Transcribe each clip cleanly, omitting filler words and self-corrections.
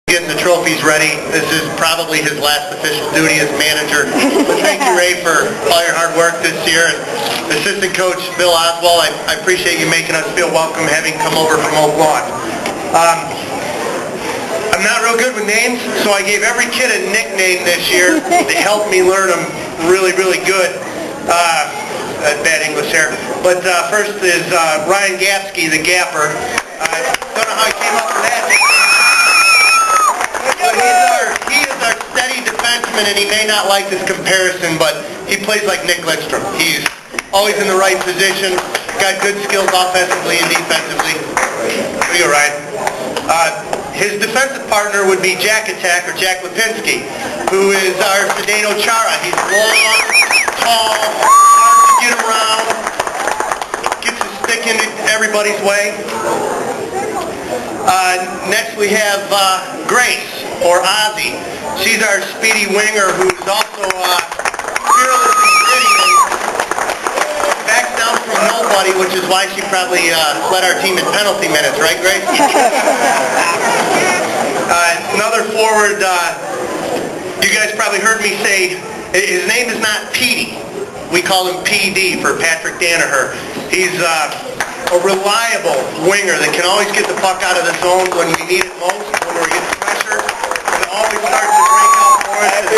Getting the trophies ready. This is probably his last official duty as manager. But thank you, Ray, for all your hard work this year. And Assistant Coach Bill Oswald, I appreciate you making us feel welcome having come over from Oak Lawn. I'm not real good with names, so I gave every kid a nickname this year to help me learn them really, really good. Bad English there. But first is Ryan Gatsky, the Gapper. I don't know how he came up with that nickname. He is our steady defenseman, and he may not like this comparison, but he plays like Nick Lidstrom. He's always in the right position, got good skills offensively and defensively. There you go, Ryan. His defensive partner would be Jack Attack, or Jack Lipinski, who is our Zdeno Chara. He's long, tall, hard to get around, gets his stick into everybody's way. Next we have Grace, or Ozzy. She's our speedy winger who's also fearless and gritty and backs down from nobody, which is why she probably led our team in penalty minutes, right, Grace? Another forward, you guys probably heard me say, his name is not Petey. We call him PD for Patrick Danaher. He's a reliable winger that can always get the puck out of the zone when we need it most, when we're getting pressure. It always starts to break out for us.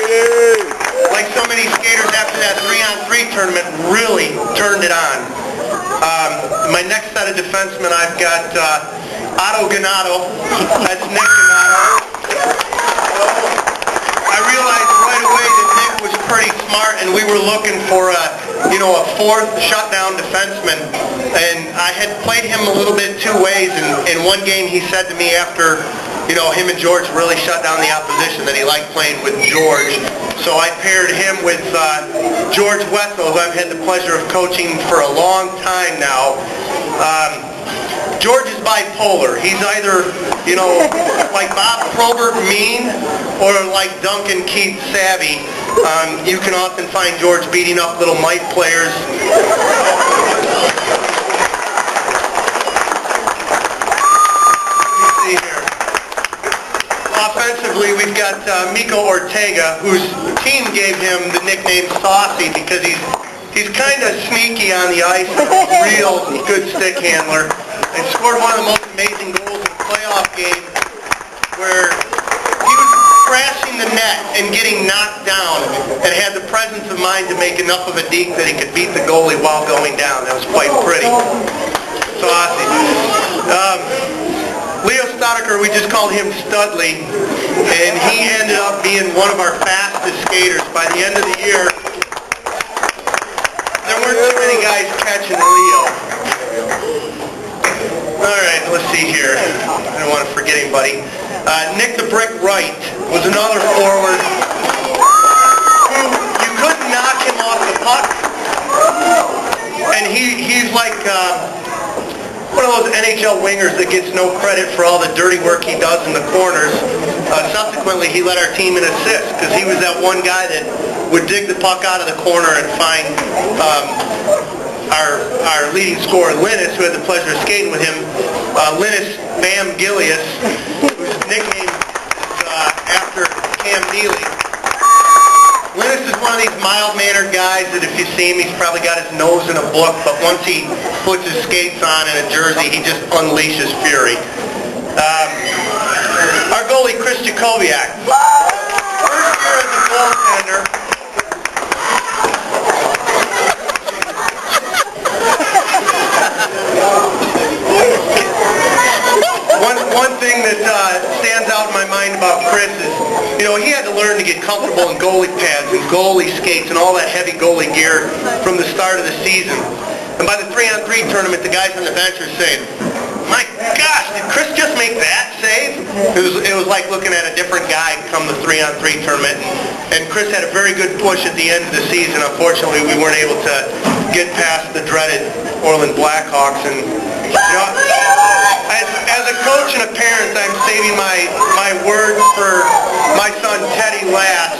Like so many skaters after that 3-on-3 tournament, really turned it on. My next set of defensemen, I've got Ginnodo. That's Nick Ginnodo. I realized right away that Nick was pretty smart, and we were looking for a fourth shutdown defenseman. And I had played him a little bit two ways, and in one game he said to me after him and George really shut down the opposition that he liked playing with George. So I paired him with George Wetzel, who I've had the pleasure of coaching for a long time now. George is bipolar. He's either, like Bob Probert mean, or like Duncan Keith savvy. You can often find George beating up little mite players. Let me see here. Offensively, we've got Miko Ortega, whose team gave him the nickname Saucy because he's kind of sneaky on the ice, a real good stick handler. And scored one of the most amazing goals in a playoff game where he was crashing the net and getting knocked down and had the presence of mind to make enough of a deke that he could beat the goalie while going down. That was quite pretty. So awesome. Leo Stoddard, we just called him Studley, and he ended up being one of our fastest skaters. By the end of the year, there weren't too many guys catching Leo. All right, let's see here. I don't want to forget anybody. Nick the Brick Wright was another forward who you couldn't knock him off the puck, and he's like one of those NHL wingers that gets no credit for all the dirty work he does in the corners. Subsequently, he led our team in assists because he was that one guy that would dig the puck out of the corner and find our leading scorer, Linus, who had the pleasure of skating with him. Linus Bam Gillius, whose nickname is after Cam Neely. Linus is one of these mild-mannered guys that if you see him, he's probably got his nose in a book, but once he puts his skates on in a jersey, he just unleashes fury. Our goalie, Chris Jacobiak. First year as a goaltender. One thing that stands out in my mind about Chris is, he had to learn to get comfortable in goalie pads and goalie skates and all that heavy goalie gear from the start of the season. And by the 3-on-3 tournament, the guys on the bench are saying, "My gosh, did Chris just make that save?" It was like looking at a different guy come the 3-on-3 tournament. And Chris had a very good push at the end of the season. Unfortunately, we weren't able to get past the dreaded Orland Blackhawks. And as a coach and a parent, I'm saving my words for my son Teddy last,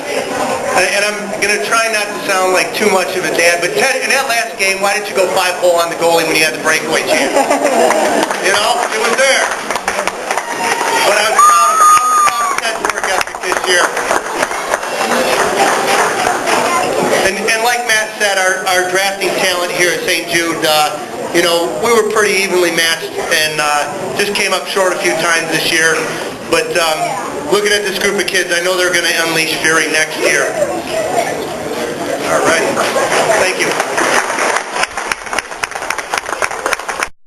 and I'm going to try not to sound like too much of a dad. But Teddy, in that last game, why didn't you go 5-hole on the goalie when you had the breakaway chance? It was there. But I was proud of our drafting talent here at St. Jude, you know, we were pretty evenly matched and just came up short a few times this year. But looking at this group of kids, I know they're going to unleash fury next year. All right. Thank you.